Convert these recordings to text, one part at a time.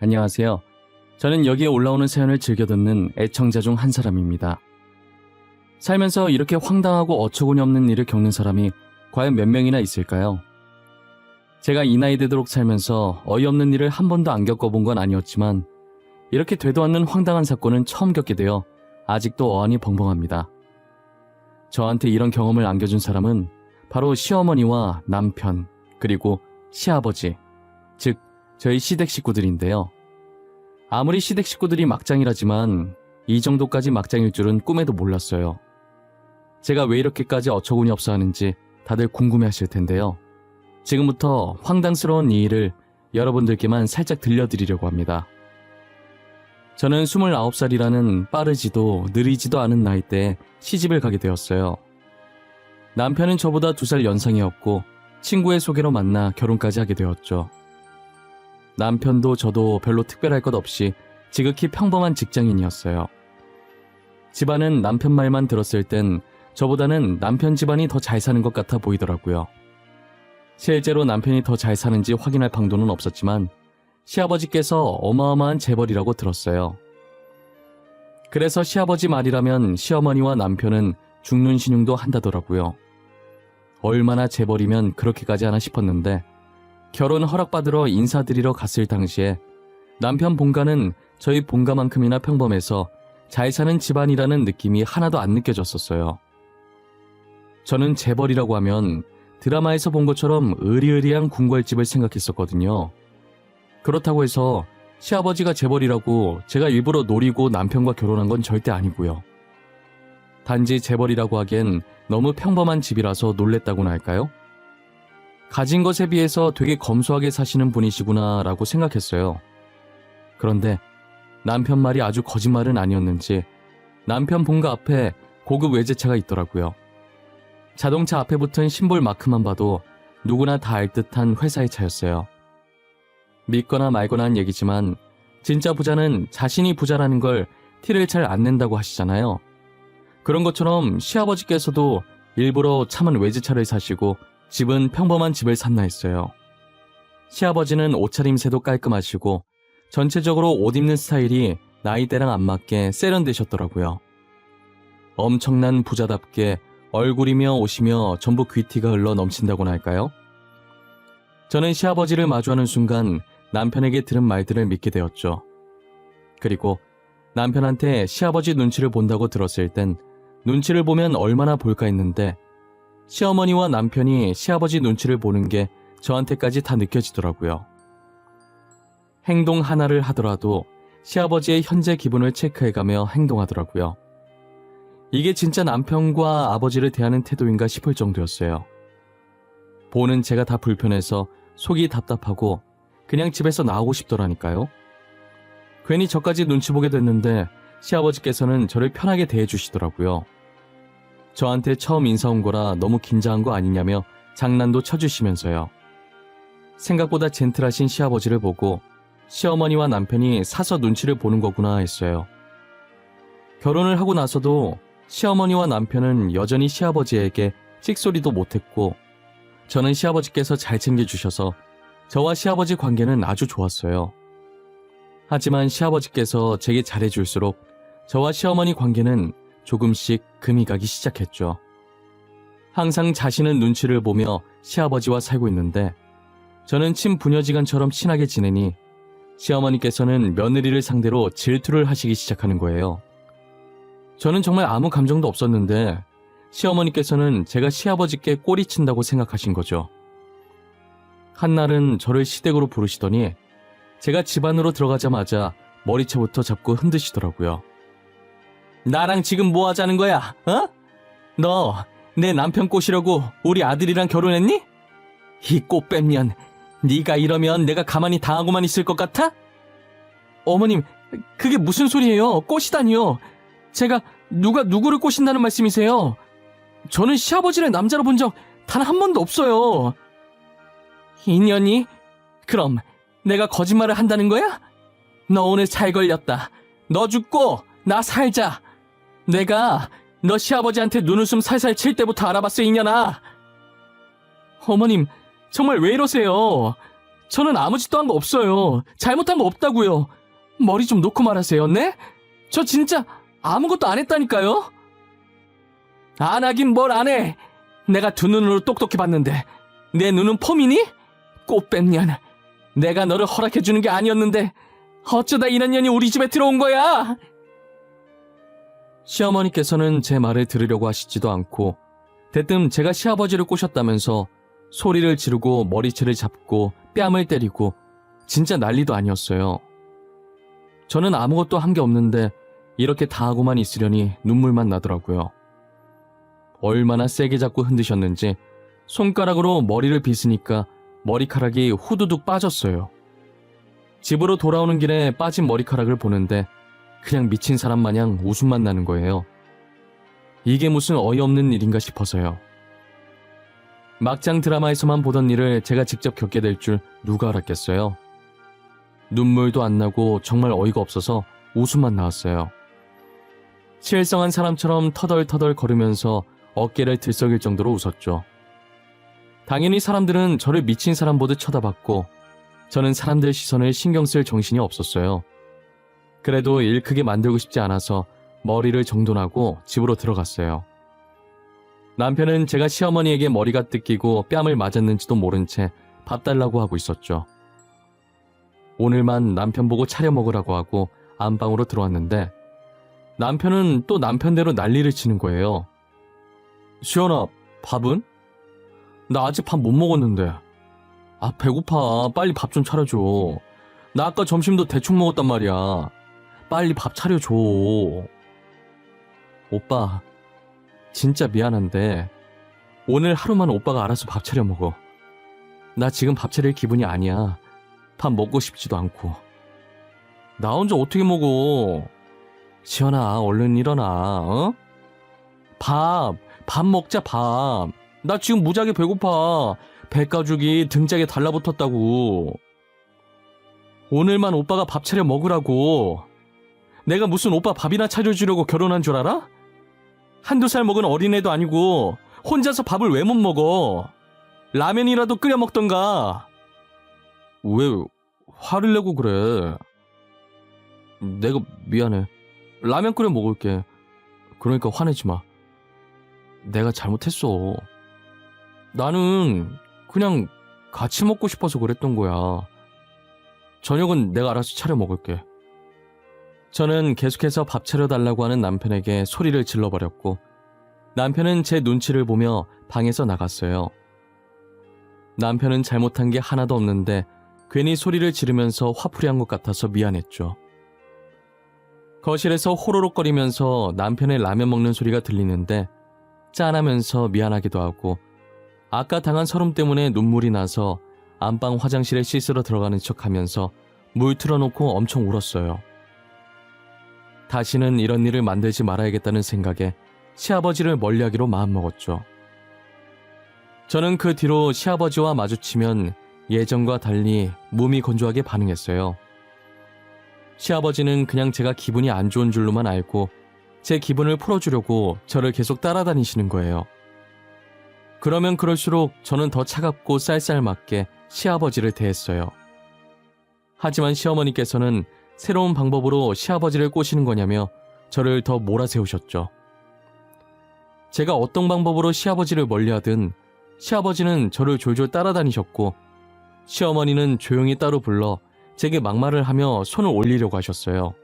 안녕하세요. 저는 여기에 올라오는 사연을 즐겨 듣는 애청자 중 한 사람입니다. 살면서 이렇게 황당하고 어처구니 없는 일을 겪는 사람이 과연 몇 명이나 있을까요? 제가 이 나이 되도록 살면서 어이없는 일을 한 번도 안 겪어본 건 아니었지만 이렇게 되도 않는 황당한 사건은 처음 겪게 되어 아직도 어안이 벙벙합니다. 저한테 이런 경험을 안겨준 사람은 바로 시어머니와 남편, 그리고 시아버지, 즉 저희 시댁 식구들인데요. 아무리 시댁 식구들이 막장이라지만 이 정도까지 막장일 줄은 꿈에도 몰랐어요. 제가 왜 이렇게까지 어처구니 없어 하는지 다들 궁금해하실 텐데요. 지금부터 황당스러운 이 일을 여러분들께만 살짝 들려드리려고 합니다. 저는 29살이라는 빠르지도 느리지도 않은 나이대에 시집을 가게 되었어요. 남편은 저보다 2살 연상이었고 친구의 소개로 만나 결혼까지 하게 되었죠. 남편도 저도 별로 특별할 것 없이 지극히 평범한 직장인이었어요. 집안은 남편 말만 들었을 땐 저보다는 남편 집안이 더 잘 사는 것 같아 보이더라고요. 실제로 남편이 더 잘 사는지 확인할 방도는 없었지만 시아버지께서 어마어마한 재벌이라고 들었어요. 그래서 시아버지 말이라면 시어머니와 남편은 죽는 신용도 한다더라고요. 얼마나 재벌이면 그렇게까지 하나 싶었는데 결혼 허락받으러 인사드리러 갔을 당시에 남편 본가는 저희 본가만큼이나 평범해서 잘 사는 집안이라는 느낌이 하나도 안 느껴졌었어요. 저는 재벌이라고 하면 드라마에서 본 것처럼 으리으리한 궁궐집을 생각했었거든요. 그렇다고 해서 시아버지가 재벌이라고 제가 일부러 노리고 남편과 결혼한 건 절대 아니고요. 단지 재벌이라고 하기엔 너무 평범한 집이라서 놀랬다고나 할까요? 가진 것에 비해서 되게 검소하게 사시는 분이시구나 라고 생각했어요. 그런데 남편 말이 아주 거짓말은 아니었는지 남편 본가 앞에 고급 외제차가 있더라고요. 자동차 앞에 붙은 심볼 마크만 봐도 누구나 다 알 듯한 회사의 차였어요. 믿거나 말거나 한 얘기지만 진짜 부자는 자신이 부자라는 걸 티를 잘 안 낸다고 하시잖아요. 그런 것처럼 시아버지께서도 일부러 참은 외제차를 사시고 집은 평범한 집을 샀나 했어요. 시아버지는 옷차림새도 깔끔하시고 전체적으로 옷 입는 스타일이 나이대랑 안 맞게 세련되셨더라고요. 엄청난 부자답게 얼굴이며 옷이며 전부 귀티가 흘러 넘친다고나 할까요? 저는 시아버지를 마주하는 순간 남편에게 들은 말들을 믿게 되었죠. 그리고 남편한테 시아버지 눈치를 본다고 들었을 땐 눈치를 보면 얼마나 볼까 했는데 시어머니와 남편이 시아버지 눈치를 보는 게 저한테까지 다 느껴지더라고요. 행동 하나를 하더라도 시아버지의 현재 기분을 체크해가며 행동하더라고요. 이게 진짜 남편과 아버지를 대하는 태도인가 싶을 정도였어요. 보는 제가 다 불편해서 속이 답답하고 그냥 집에서 나오고 싶더라니까요. 괜히 저까지 눈치 보게 됐는데 시아버지께서는 저를 편하게 대해주시더라고요. 저한테 처음 인사 온 거라 너무 긴장한 거 아니냐며 장난도 쳐주시면서요. 생각보다 젠틀하신 시아버지를 보고 시어머니와 남편이 사서 눈치를 보는 거구나 했어요. 결혼을 하고 나서도 시어머니와 남편은 여전히 시아버지에게 찍소리도 못했고 저는 시아버지께서 잘 챙겨주셔서 저와 시아버지 관계는 아주 좋았어요. 하지만 시아버지께서 제게 잘해줄수록 저와 시어머니 관계는 조금씩 금이 가기 시작했죠. 항상 자신은 눈치를 보며 시아버지와 살고 있는데 저는 친부녀지간처럼 친하게 지내니 시어머니께서는 며느리를 상대로 질투를 하시기 시작하는 거예요. 저는 정말 아무 감정도 없었는데 시어머니께서는 제가 시아버지께 꼬리친다고 생각하신 거죠. 한날은 저를 시댁으로 부르시더니 제가 집 안으로 들어가자마자 머리채부터 잡고 흔드시더라고요. 나랑 지금 뭐 하자는 거야? 어? 너 내 남편 꼬시려고 우리 아들이랑 결혼했니? 이 꽃뱀년, 네가 이러면 내가 가만히 당하고만 있을 것 같아? 어머님, 그게 무슨 소리예요? 꼬시다니요. 제가 누가 누구를 꼬신다는 말씀이세요? 저는 시아버지를 남자로 본 적 단 한 번도 없어요. 인연이? 그럼 내가 거짓말을 한다는 거야? 너 오늘 잘 걸렸다. 너 죽고 나 살자. 내가 너 시아버지한테 눈웃음 살살 칠 때부터 알아봤어, 이년아. 어머님, 정말 왜 이러세요? 저는 아무 짓도 한 거 없어요. 잘못한 거 없다고요. 머리 좀 놓고 말하세요, 네? 저 진짜 아무것도 안 했다니까요. 안 하긴 뭘 안 해. 내가 두 눈으로 똑똑히 봤는데 내 눈은 폼이니? 꽃뱀년. 내가 너를 허락해주는 게 아니었는데 어쩌다 이런 년이 우리 집에 들어온 거야. 시어머니께서는 제 말을 들으려고 하시지도 않고 대뜸 제가 시아버지를 꼬셨다면서 소리를 지르고 머리채를 잡고 뺨을 때리고 진짜 난리도 아니었어요. 저는 아무것도 한 게 없는데 이렇게 다 하고만 있으려니 눈물만 나더라고요. 얼마나 세게 잡고 흔드셨는지 손가락으로 머리를 빗으니까 머리카락이 후두둑 빠졌어요. 집으로 돌아오는 길에 빠진 머리카락을 보는데 그냥 미친 사람 마냥 웃음만 나는 거예요. 이게 무슨 어이없는 일인가 싶어서요. 막장 드라마에서만 보던 일을 제가 직접 겪게 될 줄 누가 알았겠어요. 눈물도 안 나고 정말 어이가 없어서 웃음만 나왔어요. 실성한 사람처럼 터덜터덜 걸으면서 어깨를 들썩일 정도로 웃었죠. 당연히 사람들은 저를 미친 사람 보듯 쳐다봤고 저는 사람들 시선을 신경 쓸 정신이 없었어요. 그래도 일 크게 만들고 싶지 않아서 머리를 정돈하고 집으로 들어갔어요. 남편은 제가 시어머니에게 머리가 뜯기고 뺨을 맞았는지도 모른 채 밥 달라고 하고 있었죠. 오늘만 남편 보고 차려 먹으라고 하고 안방으로 들어왔는데 남편은 또 남편대로 난리를 치는 거예요. 시연아, 밥은? 나 아직 밥 못 먹었는데. 아, 배고파. 빨리 밥 좀 차려줘. 나 아까 점심도 대충 먹었단 말이야. 빨리 밥 차려줘. 오빠, 진짜 미안한데 오늘 하루만 오빠가 알아서 밥 차려 먹어. 나 지금 밥 차릴 기분이 아니야. 밥 먹고 싶지도 않고. 나 혼자 어떻게 먹어? 시연아, 얼른 일어나. 어? 밥 먹자, 밥. 나 지금 무지하게 배고파. 배가죽이 등짝에 달라붙었다고. 오늘만 오빠가 밥 차려 먹으라고. 내가 무슨 오빠 밥이나 차려주려고 결혼한 줄 알아? 한두 살 먹은 어린애도 아니고 혼자서 밥을 왜 못 먹어? 라면이라도 끓여 먹던가. 왜 화를 내고 그래? 내가 미안해. 라면 끓여 먹을게. 그러니까 화내지 마. 내가 잘못했어. 나는 그냥 같이 먹고 싶어서 그랬던 거야. 저녁은 내가 알아서 차려 먹을게. 저는 계속해서 밥 차려달라고 하는 남편에게 소리를 질러버렸고 남편은 제 눈치를 보며 방에서 나갔어요. 남편은 잘못한 게 하나도 없는데 괜히 소리를 지르면서 화풀이한 것 같아서 미안했죠. 거실에서 호로록거리면서 남편의 라면 먹는 소리가 들리는데 짠하면서 미안하기도 하고 아까 당한 서름 때문에 눈물이 나서 안방 화장실에 씻으러 들어가는 척하면서 물 틀어놓고 엄청 울었어요. 다시는 이런 일을 만들지 말아야겠다는 생각에 시아버지를 멀리하기로 마음먹었죠. 저는 그 뒤로 시아버지와 마주치면 예전과 달리 몸이 건조하게 반응했어요. 시아버지는 그냥 제가 기분이 안 좋은 줄로만 알고 제 기분을 풀어주려고 저를 계속 따라다니시는 거예요. 그러면 그럴수록 저는 더 차갑고 쌀쌀맞게 시아버지를 대했어요. 하지만 시어머니께서는 새로운 방법으로 시아버지를 꼬시는 거냐며 저를 더 몰아세우셨죠. 제가 어떤 방법으로 시아버지를 멀리하든 시아버지는 저를 졸졸 따라다니셨고 시어머니는 조용히 따로 불러 제게 막말을 하며 손을 올리려고 하셨어요.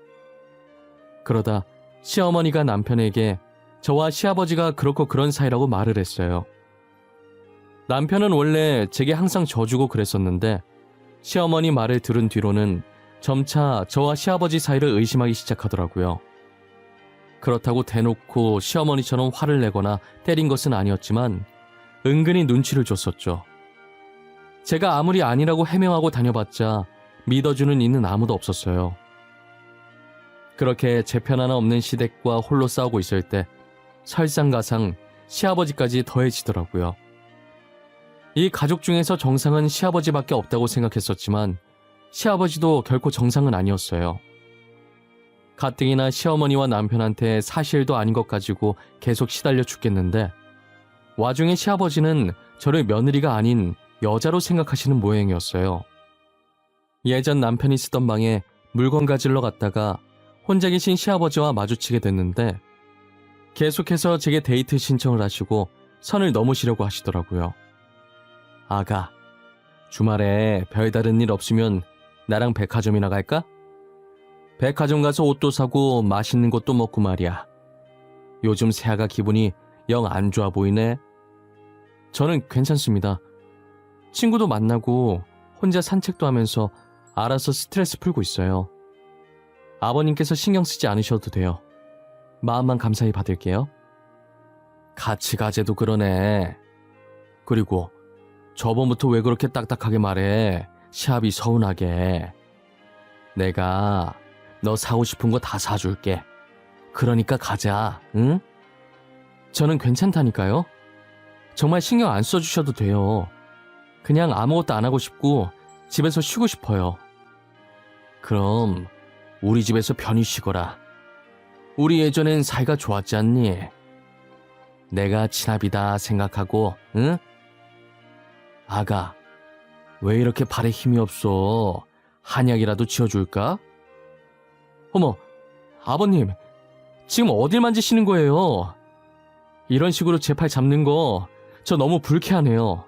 그러다 시어머니가 남편에게 저와 시아버지가 그렇고 그런 사이라고 말을 했어요. 남편은 원래 제게 항상 져주고 그랬었는데 시어머니 말을 들은 뒤로는 점차 저와 시아버지 사이를 의심하기 시작하더라고요. 그렇다고 대놓고 시어머니처럼 화를 내거나 때린 것은 아니었지만 은근히 눈치를 줬었죠. 제가 아무리 아니라고 해명하고 다녀봤자 믿어주는 이는 아무도 없었어요. 그렇게 제 편 하나 없는 시댁과 홀로 싸우고 있을 때 설상가상 시아버지까지 더해지더라고요. 이 가족 중에서 정상은 시아버지밖에 없다고 생각했었지만 시아버지도 결코 정상은 아니었어요. 가뜩이나 시어머니와 남편한테 사실도 아닌 것 가지고 계속 시달려 죽겠는데 와중에 시아버지는 저를 며느리가 아닌 여자로 생각하시는 모양이었어요. 예전 남편이 쓰던 방에 물건 가지러 갔다가 혼자 계신 시아버지와 마주치게 됐는데 계속해서 제게 데이트 신청을 하시고 선을 넘으시려고 하시더라고요. 아가, 주말에 별다른 일 없으면 나랑 백화점이나 갈까? 백화점 가서 옷도 사고 맛있는 것도 먹고 말이야. 요즘 새아가 기분이 영 안 좋아 보이네. 저는 괜찮습니다. 친구도 만나고 혼자 산책도 하면서 알아서 스트레스 풀고 있어요. 아버님께서 신경 쓰지 않으셔도 돼요. 마음만 감사히 받을게요. 같이 가재도 그러네. 그리고 저번부터 왜 그렇게 딱딱하게 말해? 시합이 서운하게. 내가 너 사고 싶은 거 다 사줄게. 그러니까 가자, 응? 저는 괜찮다니까요. 정말 신경 안 써주셔도 돼요. 그냥 아무것도 안 하고 싶고 집에서 쉬고 싶어요. 그럼 우리 집에서 편히 쉬거라. 우리 예전엔 사이가 좋았지 않니? 내가 친합이다 생각하고, 응? 아가, 왜 이렇게 발에 힘이 없어? 한약이라도 지어줄까? 어머, 아버님, 지금 어딜 만지시는 거예요? 이런 식으로 제 팔 잡는 거 저 너무 불쾌하네요.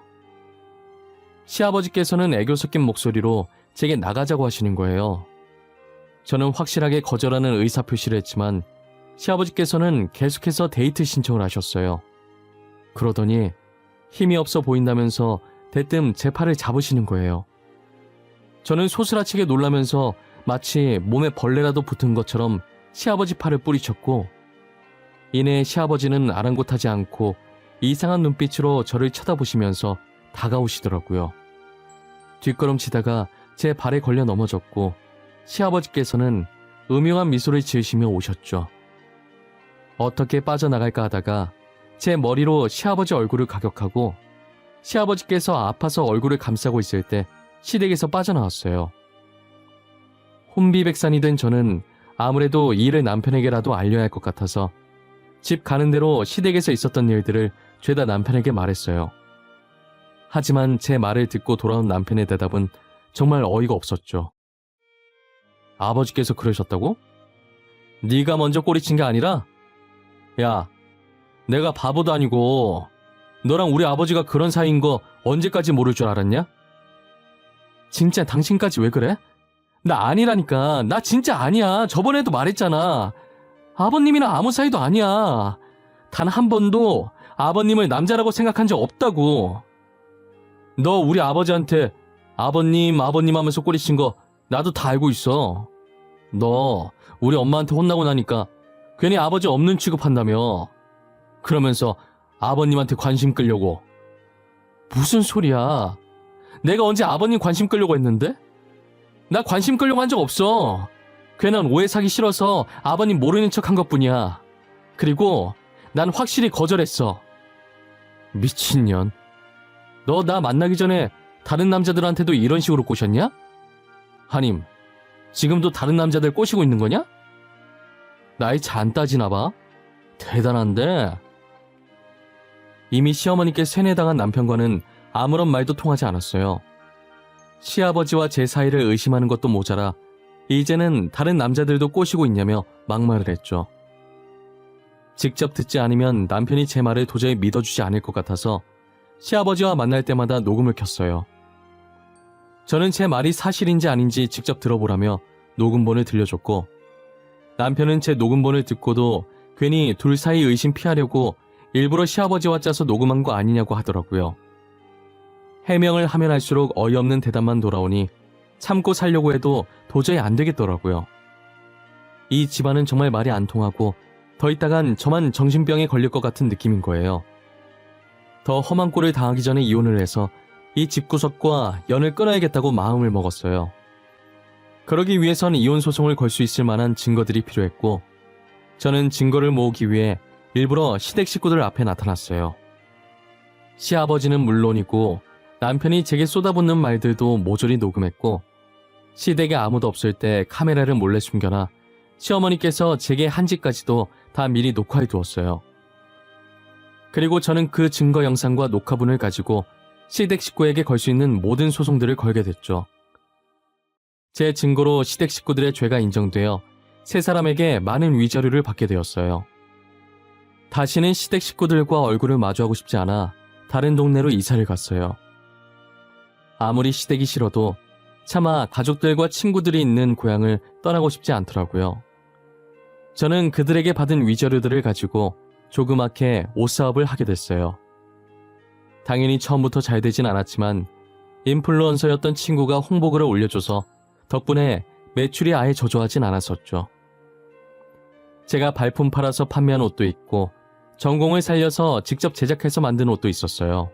시아버지께서는 애교 섞인 목소리로 제게 나가자고 하시는 거예요. 저는 확실하게 거절하는 의사표시를 했지만 시아버지께서는 계속해서 데이트 신청을 하셨어요. 그러더니 힘이 없어 보인다면서 대뜸 제 팔을 잡으시는 거예요. 저는 소스라치게 놀라면서 마치 몸에 벌레라도 붙은 것처럼 시아버지 팔을 뿌리쳤고, 이내 시아버지는 아랑곳하지 않고 이상한 눈빛으로 저를 쳐다보시면서 다가오시더라고요. 뒷걸음치다가 제 발에 걸려 넘어졌고 시아버지께서는 음흉한 미소를 지으시며 오셨죠. 어떻게 빠져나갈까 하다가 제 머리로 시아버지 얼굴을 가격하고 시아버지께서 아파서 얼굴을 감싸고 있을 때 시댁에서 빠져나왔어요. 혼비백산이 된 저는 아무래도 이 일을 남편에게라도 알려야 할 것 같아서 집 가는 대로 시댁에서 있었던 일들을 죄다 남편에게 말했어요. 하지만 제 말을 듣고 돌아온 남편의 대답은 정말 어이가 없었죠. 아버지께서 그러셨다고? 네가 먼저 꼬리친 게 아니라? 야, 내가 바보도 아니고 너랑 우리 아버지가 그런 사이인 거 언제까지 모를 줄 알았냐? 진짜 당신까지 왜 그래? 나 아니라니까. 나 진짜 아니야. 저번에도 말했잖아. 아버님이랑 아무 사이도 아니야. 단 한 번도 아버님을 남자라고 생각한 적 없다고. 너 우리 아버지한테 아버님 하면서 꼬리친 거 나도 다 알고 있어. 너 우리 엄마한테 혼나고 나니까 괜히 아버지 없는 취급한다며. 그러면서 아버님한테 관심 끌려고. 무슨 소리야. 내가 언제 아버님 관심 끌려고 했는데? 나 관심 끌려고 한 적 없어. 괜한 오해 사기 싫어서 아버님 모르는 척 한 것뿐이야. 그리고 난 확실히 거절했어. 미친년. 너 나 만나기 전에 다른 남자들한테도 이런 식으로 꼬셨냐? 하님, 지금도 다른 남자들 꼬시고 있는 거냐? 나이 차 안 따지나 봐. 대단한데? 이미 시어머니께 세뇌당한 남편과는 아무런 말도 통하지 않았어요. 시아버지와 제 사이를 의심하는 것도 모자라 이제는 다른 남자들도 꼬시고 있냐며 막말을 했죠. 직접 듣지 않으면 남편이 제 말을 도저히 믿어주지 않을 것 같아서 시아버지와 만날 때마다 녹음을 켰어요. 저는 제 말이 사실인지 아닌지 직접 들어보라며 녹음본을 들려줬고, 남편은 제 녹음본을 듣고도 괜히 둘 사이 의심 피하려고 일부러 시아버지와 짜서 녹음한 거 아니냐고 하더라고요. 해명을 하면 할수록 어이없는 대답만 돌아오니 참고 살려고 해도 도저히 안 되겠더라고요. 이 집안은 정말 말이 안 통하고 더 있다간 저만 정신병에 걸릴 것 같은 느낌인 거예요. 더 험한 꼴을 당하기 전에 이혼을 해서 이 집구석과 연을 끊어야겠다고 마음을 먹었어요. 그러기 위해선 이혼 소송을 걸 수 있을 만한 증거들이 필요했고, 저는 증거를 모으기 위해 일부러 시댁 식구들 앞에 나타났어요. 시아버지는 물론이고 남편이 제게 쏟아붓는 말들도 모조리 녹음했고, 시댁에 아무도 없을 때 카메라를 몰래 숨겨놔 시어머니께서 제게 한 짓까지도 다 미리 녹화해 두었어요. 그리고 저는 그 증거 영상과 녹화본을 가지고 시댁 식구에게 걸 수 있는 모든 소송들을 걸게 됐죠. 제 증거로 시댁 식구들의 죄가 인정되어 세 사람에게 많은 위자료를 받게 되었어요. 다시는 시댁 식구들과 얼굴을 마주하고 싶지 않아 다른 동네로 이사를 갔어요. 아무리 시댁이 싫어도 차마 가족들과 친구들이 있는 고향을 떠나고 싶지 않더라고요. 저는 그들에게 받은 위자료들을 가지고 조그맣게 옷사업을 하게 됐어요. 당연히 처음부터 잘 되진 않았지만 인플루언서였던 친구가 홍보글을 올려줘서 덕분에 매출이 아예 저조하진 않았었죠. 제가 발품 팔아서 판매한 옷도 있고 전공을 살려서 직접 제작해서 만든 옷도 있었어요.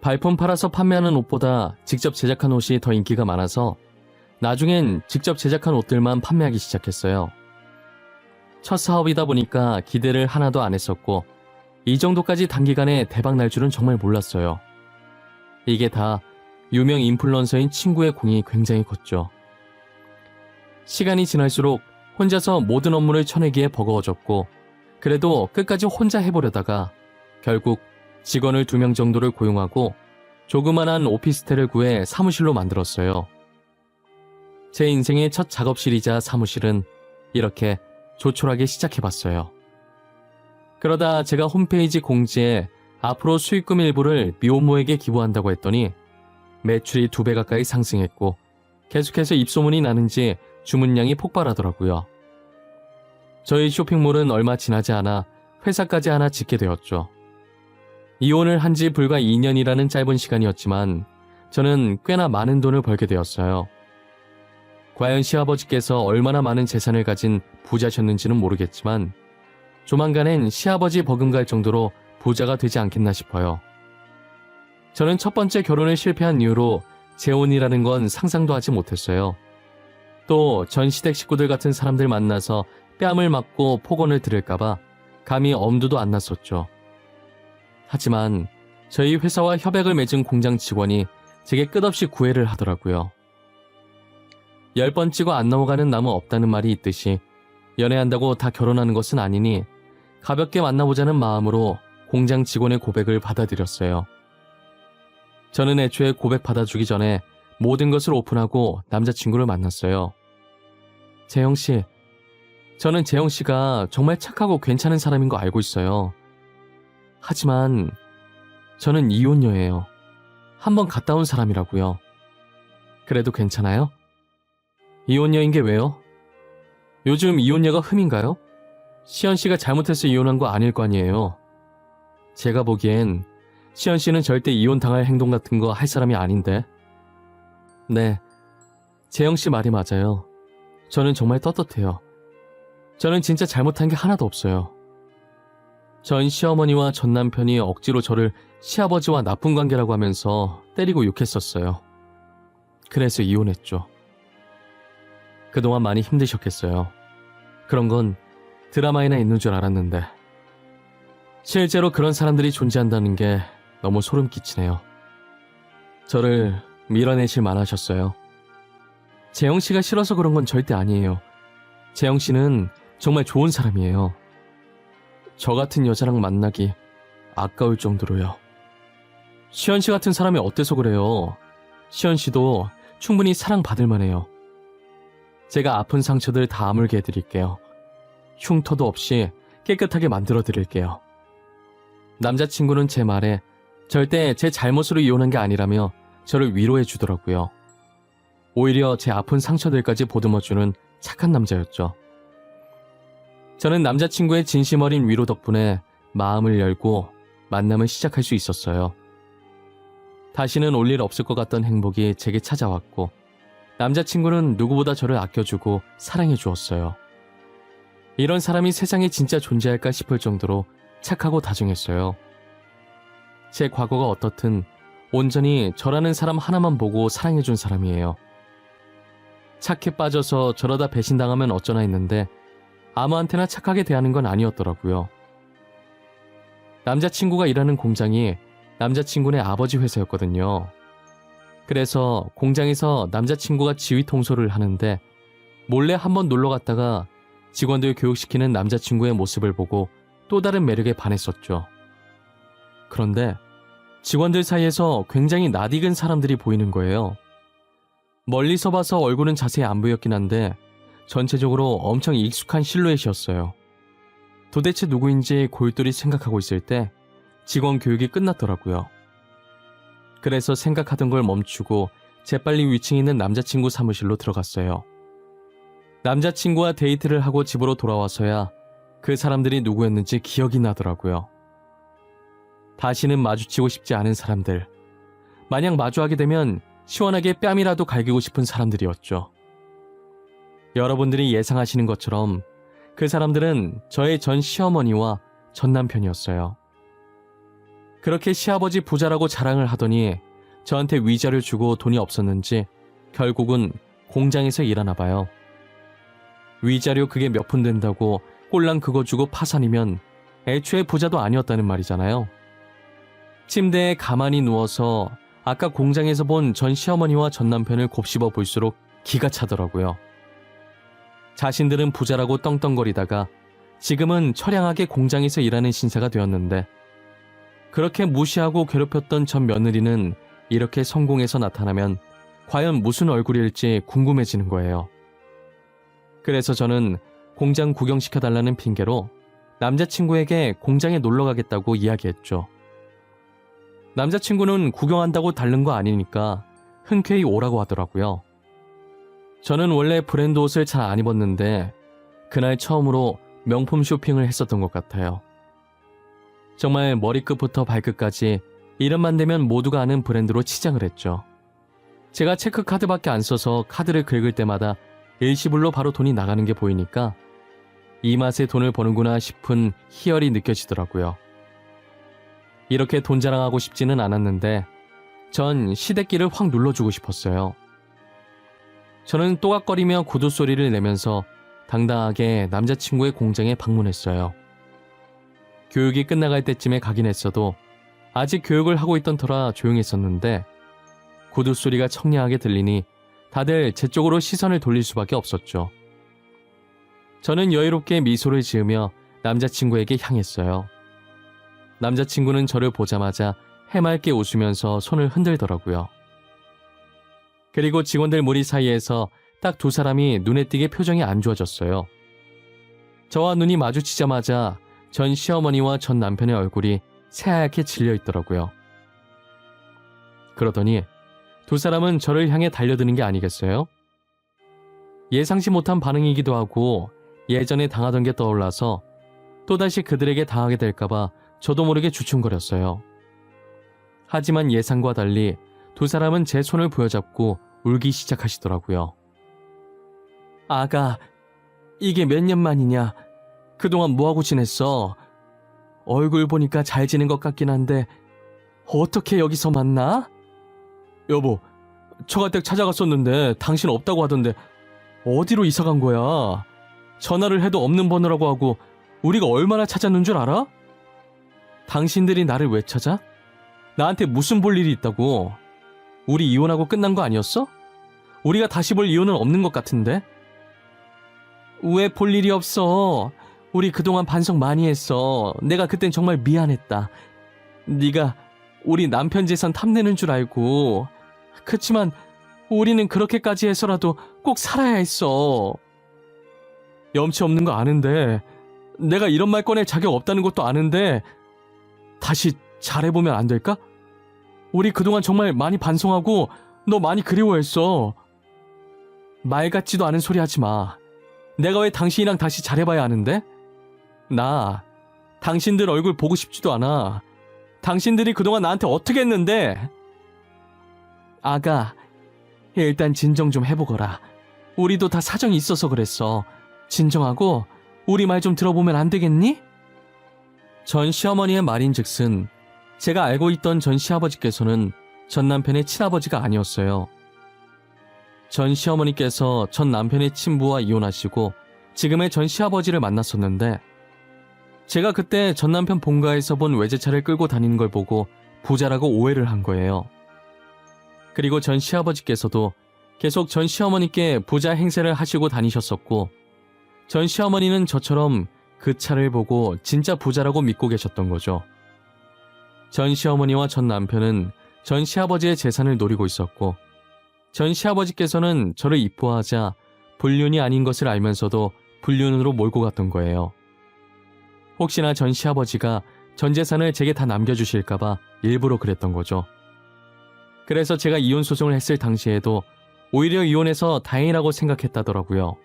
발품 팔아서 판매하는 옷보다 직접 제작한 옷이 더 인기가 많아서 나중엔 직접 제작한 옷들만 판매하기 시작했어요. 첫 사업이다 보니까 기대를 하나도 안 했었고 이 정도까지 단기간에 대박 날 줄은 정말 몰랐어요. 이게 다 유명 인플루언서인 친구의 공이 굉장히 컸죠. 시간이 지날수록 혼자서 모든 업무를 쳐내기에 버거워졌고 그래도 끝까지 혼자 해보려다가 결국 직원을 2명 정도를 고용하고 조그만한 오피스텔을 구해 사무실로 만들었어요. 제 인생의 첫 작업실이자 사무실은 이렇게 조촐하게 시작해봤어요. 그러다 제가 홈페이지 공지에 앞으로 수익금 일부를 미혼모에게 기부한다고 했더니 매출이 2배 가까이 상승했고 계속해서 입소문이 나는지 주문량이 폭발하더라고요. 저희 쇼핑몰은 얼마 지나지 않아 회사까지 하나 짓게 되었죠. 이혼을 한 지 불과 2년이라는 짧은 시간이었지만 저는 꽤나 많은 돈을 벌게 되었어요. 과연 시아버지께서 얼마나 많은 재산을 가진 부자셨는지는 모르겠지만 조만간엔 시아버지 버금갈 정도로 부자가 되지 않겠나 싶어요. 저는 첫 번째 결혼을 실패한 이후로 재혼이라는 건 상상도 하지 못했어요. 또 전 시댁 식구들 같은 사람들 만나서 뺨을 맞고 폭언을 들을까봐 감히 엄두도 안 났었죠. 하지만 저희 회사와 협약을 맺은 공장 직원이 제게 끝없이 구애를 하더라고요. 10번 찍어 안 넘어가는 나무 없다는 말이 있듯이 연애한다고 다 결혼하는 것은 아니니 가볍게 만나보자는 마음으로 공장 직원의 고백을 받아들였어요. 저는 애초에 고백 받아주기 전에 모든 것을 오픈하고 남자친구를 만났어요. 재영씨, 저는 재영씨가 정말 착하고 괜찮은 사람인 거 알고 있어요. 하지만 저는 이혼녀예요. 한번 갔다 온 사람이라고요. 그래도 괜찮아요? 이혼녀인 게 왜요? 요즘 이혼녀가 흠인가요? 시연씨가 잘못해서 이혼한 거 아닐 거 아니에요. 제가 보기엔 시연씨는 절대 이혼당할 행동 같은 거 할 사람이 아닌데. 네, 재영씨 말이 맞아요. 저는 정말 떳떳해요. 저는 진짜 잘못한 게 하나도 없어요. 전 시어머니와 전 남편이 억지로 저를 시아버지와 나쁜 관계라고 하면서 때리고 욕했었어요. 그래서 이혼했죠. 그동안 많이 힘드셨겠어요. 그런 건 드라마에나 있는 줄 알았는데 실제로 그런 사람들이 존재한다는 게 너무 소름 끼치네요. 저를 밀어내실 만하셨어요. 재영씨가 싫어서 그런 건 절대 아니에요. 재영씨는 정말 좋은 사람이에요. 저 같은 여자랑 만나기 아까울 정도로요. 시연씨 같은 사람이 어때서 그래요? 시연씨도 충분히 사랑받을 만해요. 제가 아픈 상처들 다 아물게 해드릴게요. 흉터도 없이 깨끗하게 만들어 드릴게요. 남자친구는 제 말에 절대 제 잘못으로 이혼한 게 아니라며 저를 위로해 주더라고요. 오히려 제 아픈 상처들까지 보듬어주는 착한 남자였죠. 저는 남자친구의 진심 어린 위로 덕분에 마음을 열고 만남을 시작할 수 있었어요. 다시는 올 일 없을 것 같던 행복이 제게 찾아왔고 남자친구는 누구보다 저를 아껴주고 사랑해 주었어요. 이런 사람이 세상에 진짜 존재할까 싶을 정도로 착하고 다정했어요. 제 과거가 어떻든 온전히 저라는 사람 하나만 보고 사랑해준 사람이에요. 착해 빠져서 저러다 배신당하면 어쩌나 했는데 아무한테나 착하게 대하는 건 아니었더라고요. 남자친구가 일하는 공장이 남자친구네 아버지 회사였거든요. 그래서 공장에서 남자친구가 지휘 통솔을 하는데 몰래 한번 놀러 갔다가 직원들 교육시키는 남자친구의 모습을 보고 또 다른 매력에 반했었죠. 그런데 직원들 사이에서 굉장히 낯익은 사람들이 보이는 거예요. 멀리서 봐서 얼굴은 자세히 안 보였긴 한데 전체적으로 엄청 익숙한 실루엣이었어요. 도대체 누구인지 골똘히 생각하고 있을 때 직원 교육이 끝났더라고요. 그래서 생각하던 걸 멈추고 재빨리 위층에 있는 남자친구 사무실로 들어갔어요. 남자친구와 데이트를 하고 집으로 돌아와서야 그 사람들이 누구였는지 기억이 나더라고요. 다시는 마주치고 싶지 않은 사람들. 만약 마주하게 되면 시원하게 뺨이라도 갈기고 싶은 사람들이었죠. 여러분들이 예상하시는 것처럼 그 사람들은 저의 전 시어머니와 전 남편이었어요. 그렇게 시아버지 부자라고 자랑을 하더니 저한테 위자료 주고 돈이 없었는지 결국은 공장에서 일하나 봐요. 위자료 그게 몇 푼 된다고 꼴랑 그거 주고 파산이면 애초에 부자도 아니었다는 말이잖아요. 침대에 가만히 누워서 아까 공장에서 본 전 시어머니와 전 남편을 곱씹어 볼수록 기가 차더라고요. 자신들은 부자라고 떵떵거리다가 지금은 처량하게 공장에서 일하는 신세가 되었는데 그렇게 무시하고 괴롭혔던 전 며느리는 이렇게 성공해서 나타나면 과연 무슨 얼굴일지 궁금해지는 거예요. 그래서 저는 공장 구경시켜달라는 핑계로 남자친구에게 공장에 놀러 가겠다고 이야기했죠. 남자친구는 구경한다고 다른 거 아니니까 흔쾌히 오라고 하더라고요. 저는 원래 브랜드 옷을 잘 안 입었는데 그날 처음으로 명품 쇼핑을 했었던 것 같아요. 정말 머리끝부터 발끝까지 이름만 대면 모두가 아는 브랜드로 치장을 했죠. 제가 체크카드밖에 안 써서 카드를 긁을 때마다 일시불로 바로 돈이 나가는 게 보이니까 이 맛에 돈을 버는구나 싶은 희열이 느껴지더라고요. 이렇게 돈 자랑하고 싶지는 않았는데 전 시댁기를 확 눌러주고 싶었어요. 저는 또각거리며 구두 소리를 내면서 당당하게 남자친구의 공장에 방문했어요. 교육이 끝나갈 때쯤에 가긴 했어도 아직 교육을 하고 있던 터라 조용했었는데 구두 소리가 청량하게 들리니 다들 제 쪽으로 시선을 돌릴 수밖에 없었죠. 저는 여유롭게 미소를 지으며 남자친구에게 향했어요. 남자친구는 저를 보자마자 해맑게 웃으면서 손을 흔들더라고요. 그리고 직원들 무리 사이에서 딱 두 사람이 눈에 띄게 표정이 안 좋아졌어요. 저와 눈이 마주치자마자 전 시어머니와 전 남편의 얼굴이 새하얗게 질려 있더라고요. 그러더니 두 사람은 저를 향해 달려드는 게 아니겠어요? 예상치 못한 반응이기도 하고 예전에 당하던 게 떠올라서 또다시 그들에게 당하게 될까봐 저도 모르게 주춤거렸어요. 하지만 예상과 달리 두 사람은 제 손을 부여잡고 울기 시작하시더라고요. 아가, 이게 몇 년 만이냐? 그동안 뭐하고 지냈어? 얼굴 보니까 잘 지낸 것 같긴 한데 어떻게 여기서 만나? 여보, 처가댁 찾아갔었는데 당신 없다고 하던데 어디로 이사 간 거야? 전화를 해도 없는 번호라고 하고 우리가 얼마나 찾았는 줄 알아? 당신들이 나를 왜 찾아? 나한테 무슨 볼 일이 있다고? 우리 이혼하고 끝난 거 아니었어? 우리가 다시 볼 이유는 없는 것 같은데? 왜 볼 일이 없어? 우리 그동안 반성 많이 했어. 내가 그땐 정말 미안했다. 네가 우리 남편 재산 탐내는 줄 알고. 그치만 우리는 그렇게까지 해서라도 꼭 살아야 했어. 염치 없는 거 아는데, 내가 이런 말 꺼낼 자격 없다는 것도 아는데 다시 잘해보면 안 될까? 우리 그동안 정말 많이 반성하고 너 많이 그리워했어. 말 같지도 않은 소리 하지 마. 내가 왜 당신이랑 다시 잘해봐야 하는데? 나 당신들 얼굴 보고 싶지도 않아. 당신들이 그동안 나한테 어떻게 했는데? 아가, 일단 진정 좀 해보거라. 우리도 다 사정이 있어서 그랬어. 진정하고 우리 말 좀 들어보면 안 되겠니? 전 시어머니의 말인즉슨 제가 알고 있던 전 시아버지께서는 전 남편의 친아버지가 아니었어요. 전 시어머니께서 전 남편의 친부와 이혼하시고 지금의 전 시아버지를 만났었는데 제가 그때 전 남편 본가에서 본 외제차를 끌고 다니는 걸 보고 부자라고 오해를 한 거예요. 그리고 전 시아버지께서도 계속 전 시어머니께 부자 행세를 하시고 다니셨었고 전 시어머니는 저처럼 그 차를 보고 진짜 부자라고 믿고 계셨던 거죠. 전 시어머니와 전 남편은 전 시아버지의 재산을 노리고 있었고 전 시아버지께서는 저를 이뻐하자 불륜이 아닌 것을 알면서도 불륜으로 몰고 갔던 거예요. 혹시나 전 시아버지가 전 재산을 제게 다 남겨주실까봐 일부러 그랬던 거죠. 그래서 제가 이혼 소송을 했을 당시에도 오히려 이혼해서 다행이라고 생각했다더라고요.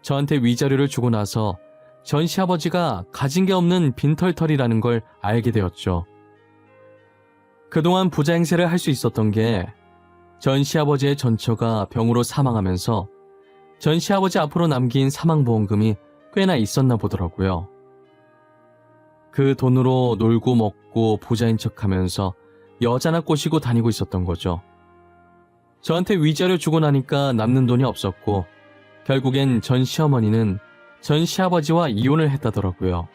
저한테 위자료를 주고 나서 전 시아버지가 가진 게 없는 빈털털이라는 걸 알게 되었죠. 그동안 부자 행세를 할 수 있었던 게 전 시아버지의 전처가 병으로 사망하면서 전 시아버지 앞으로 남긴 사망보험금이 꽤나 있었나 보더라고요. 그 돈으로 놀고 먹고 부자인 척하면서 여자나 꼬시고 다니고 있었던 거죠. 저한테 위자료 주고 나니까 남는 돈이 없었고 결국엔 전 시어머니는 전 시아버지와 이혼을 했다더라고요.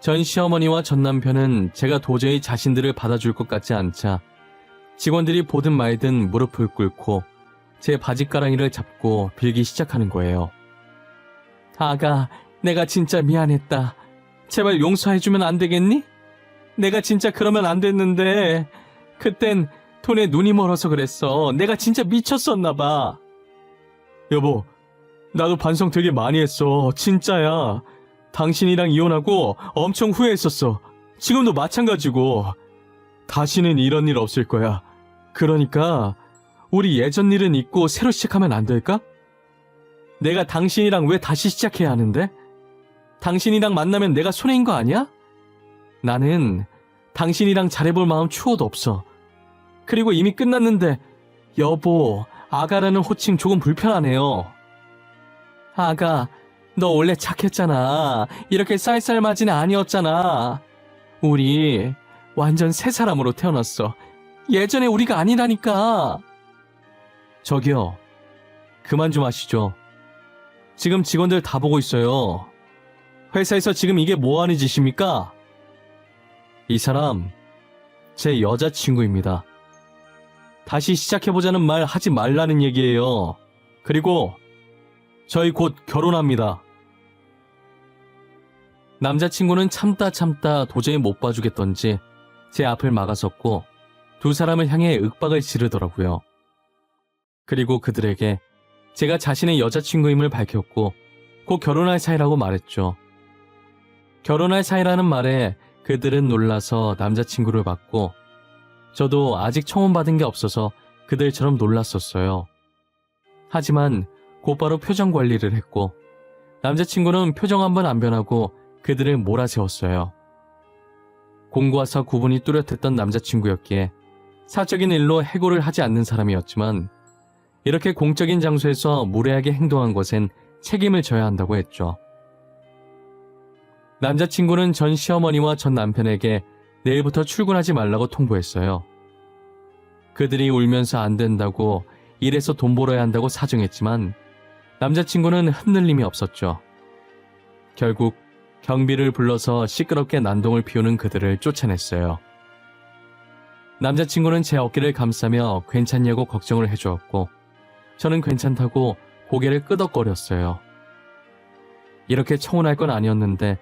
전 시어머니와 전 남편은 제가 도저히 자신들을 받아줄 것 같지 않자 직원들이 보든 말든 무릎을 꿇고 제 바지가랑이를 잡고 빌기 시작하는 거예요. 아가, 내가 진짜 미안했다. 제발 용서해주면 안 되겠니? 내가 진짜 그러면 안 됐는데 그땐 돈에 눈이 멀어서 그랬어. 내가 진짜 미쳤었나 봐. 여보, 나도 반성 되게 많이 했어. 진짜야. 당신이랑 이혼하고 엄청 후회했었어. 지금도 마찬가지고. 다시는 이런 일 없을 거야. 그러니까 우리 예전 일은 잊고 새로 시작하면 안 될까? 내가 당신이랑 왜 다시 시작해야 하는데? 당신이랑 만나면 내가 손해인 거 아니야? 나는 당신이랑 잘해볼 마음 추워도 없어. 그리고 이미 끝났는데 여보, 아가라는 호칭 조금 불편하네요. 아가, 너 원래 착했잖아. 이렇게 쌀쌀맞이는 아니었잖아. 우리 완전 새 사람으로 태어났어. 예전에 우리가 아니라니까. 저기요, 그만 좀 하시죠. 지금 직원들 다 보고 있어요. 회사에서 지금 이게 뭐하는 짓입니까? 이 사람 제 여자친구입니다. 다시 시작해보자는 말 하지 말라는 얘기예요. 그리고 저희 곧 결혼합니다. 남자친구는 참다 도저히 못 봐주겠던지 제 앞을 막아섰고 두 사람을 향해 윽박을 지르더라고요. 그리고 그들에게 제가 자신의 여자친구임을 밝혔고 곧 결혼할 사이라고 말했죠. 결혼할 사이라는 말에 그들은 놀라서 남자친구를 봤고 저도 아직 청혼받은 게 없어서 그들처럼 놀랐었어요. 하지만 곧바로 표정 관리를 했고 남자친구는 표정 한 번 안 변하고 그들을 몰아세웠어요. 공과사 구분이 뚜렷했던 남자친구였기에 사적인 일로 해고를 하지 않는 사람이었지만 이렇게 공적인 장소에서 무례하게 행동한 것엔 책임을 져야 한다고 했죠. 남자친구는 전 시어머니와 전 남편에게 내일부터 출근하지 말라고 통보했어요. 그들이 울면서 안 된다고 일해서 돈 벌어야 한다고 사정했지만 남자친구는 흔들림이 없었죠. 결국 경비를 불러서 시끄럽게 난동을 피우는 그들을 쫓아냈어요. 남자친구는 제 어깨를 감싸며 괜찮냐고 걱정을 해주었고 저는 괜찮다고 고개를 끄덕거렸어요. 이렇게 청혼할 건 아니었는데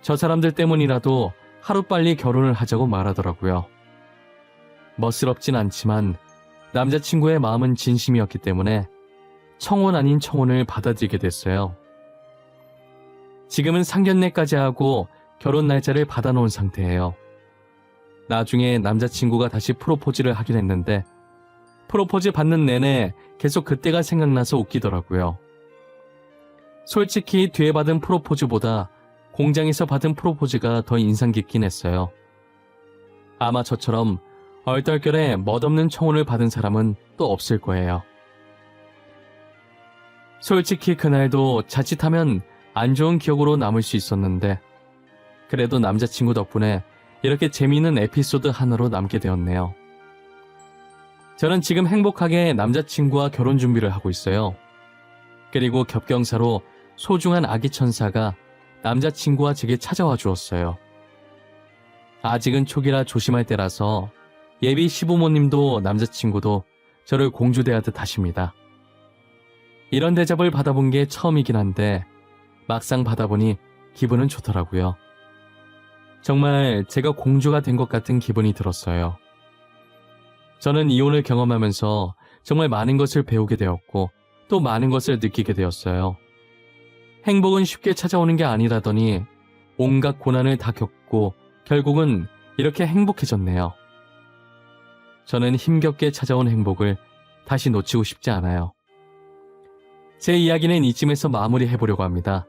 저 사람들 때문이라도 하루빨리 결혼을 하자고 말하더라고요. 멋스럽진 않지만 남자친구의 마음은 진심이었기 때문에 청혼 아닌 청혼을 받아들이게 됐어요. 지금은 상견례까지 하고 결혼 날짜를 받아놓은 상태예요. 나중에 남자친구가 다시 프로포즈를 하긴 했는데 프로포즈 받는 내내 계속 그때가 생각나서 웃기더라고요. 솔직히 뒤에 받은 프로포즈보다 공장에서 받은 프로포즈가 더 인상 깊긴 했어요. 아마 저처럼 얼떨결에 멋없는 청혼을 받은 사람은 또 없을 거예요. 솔직히 그날도 자칫하면 안 좋은 기억으로 남을 수 있었는데 그래도 남자친구 덕분에 이렇게 재미있는 에피소드 하나로 남게 되었네요. 저는 지금 행복하게 남자친구와 결혼 준비를 하고 있어요. 그리고 겹경사로 소중한 아기 천사가 남자친구와 제게 찾아와 주었어요. 아직은 초기라 조심할 때라서 예비 시부모님도 남자친구도 저를 공주대하듯 하십니다. 이런 대접을 받아본 게 처음이긴 한데 막상 받아보니 기분은 좋더라고요. 정말 제가 공주가 된 것 같은 기분이 들었어요. 저는 이혼을 경험하면서 정말 많은 것을 배우게 되었고 또 많은 것을 느끼게 되었어요. 행복은 쉽게 찾아오는 게 아니라더니 온갖 고난을 다 겪고 결국은 이렇게 행복해졌네요. 저는 힘겹게 찾아온 행복을 다시 놓치고 싶지 않아요. 제 이야기는 이쯤에서 마무리해보려고 합니다.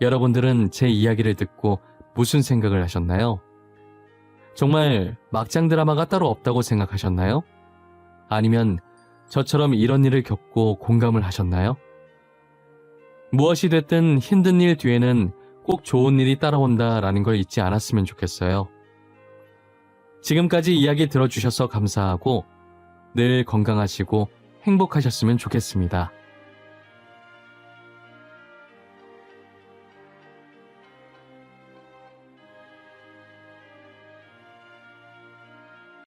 여러분들은 제 이야기를 듣고 무슨 생각을 하셨나요? 정말 막장 드라마가 따로 없다고 생각하셨나요? 아니면 저처럼 이런 일을 겪고 공감을 하셨나요? 무엇이 됐든 힘든 일 뒤에는 꼭 좋은 일이 따라온다라는 걸 잊지 않았으면 좋겠어요. 지금까지 이야기 들어주셔서 감사하고 늘 건강하시고 행복하셨으면 좋겠습니다.